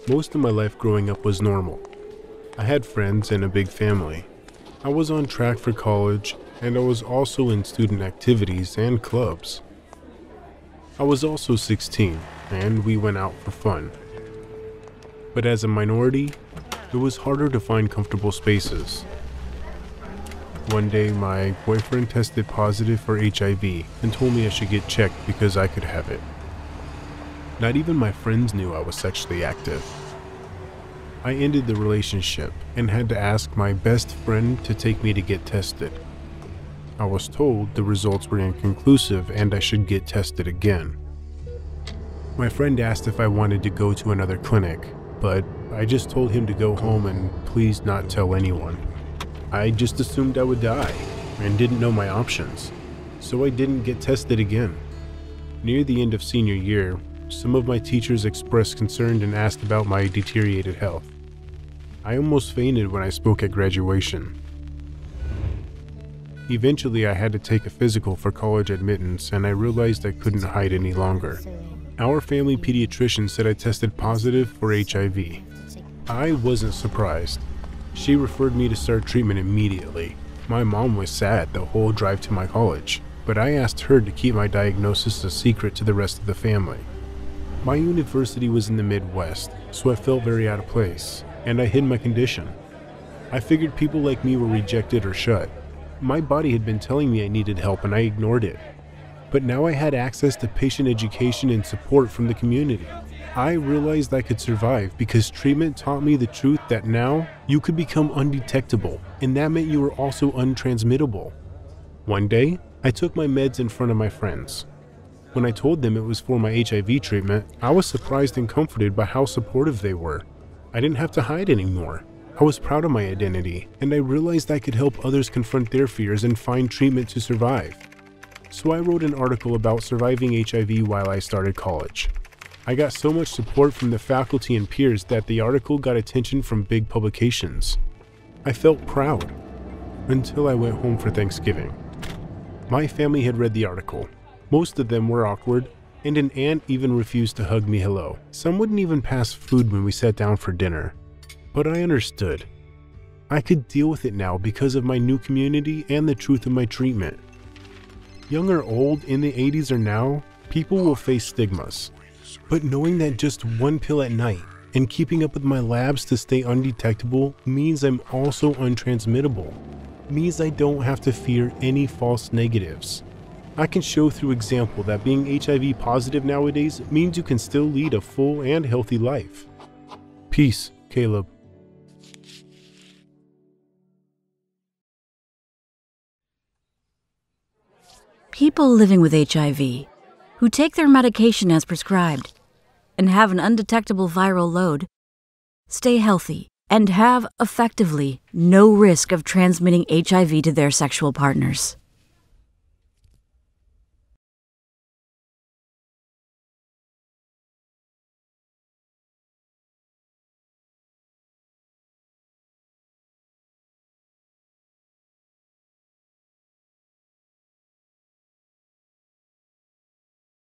Most of my life growing up was normal. I had friends and a big family. I was on track for college, and I was also in student activities and clubs. I was also 16, and we went out for fun. But as a minority, it was harder to find comfortable spaces. One day, my boyfriend tested positive for HIV and told me I should get checked because I could have it. Not even my friends knew I was sexually active. I ended the relationship and had to ask my best friend to take me to get tested. I was told the results were inconclusive and I should get tested again. My friend asked if I wanted to go to another clinic, but I just told him to go home and please not tell anyone. I just assumed I would die and didn't know my options, so I didn't get tested again. Near the end of senior year, some of my teachers expressed concern and asked about my deteriorated health. I almost fainted when I spoke at graduation. Eventually, I had to take a physical for college admittance, and I realized I couldn't hide any longer. Our family pediatrician said I tested positive for HIV. I wasn't surprised. She referred me to start treatment immediately. My mom was sad the whole drive to my college, but I asked her to keep my diagnosis a secret to the rest of the family. My university was in the Midwest, so I felt very out of place, and I hid my condition. I figured people like me were rejected or shut. My body had been telling me I needed help and I ignored it. But now I had access to patient education and support from the community. I realized I could survive because treatment taught me the truth that now you could become undetectable, and that meant you were also untransmittable. One day, I took my meds in front of my friends. When I told them it was for my HIV treatment, I was surprised and comforted by how supportive they were. I didn't have to hide anymore. I was proud of my identity, and I realized I could help others confront their fears and find treatment to survive. So I wrote an article about surviving HIV while I started college. I got so much support from the faculty and peers that the article got attention from big publications. I felt proud, until I went home for Thanksgiving. My family had read the article. Most of them were awkward, and an aunt even refused to hug me hello. Some wouldn't even pass food when we sat down for dinner. But I understood. I could deal with it now because of my new community and the truth of my treatment. Young or old, in the 80s or now, people will face stigmas. But knowing that just one pill at night and keeping up with my labs to stay undetectable means I'm also untransmittable. Means I don't have to fear any false negatives. I can show through example that being HIV positive nowadays means you can still lead a full and healthy life. Peace, Kaleb. People living with HIV, who take their medication as prescribed and have an undetectable viral load, stay healthy and have, effectively, no risk of transmitting HIV to their sexual partners.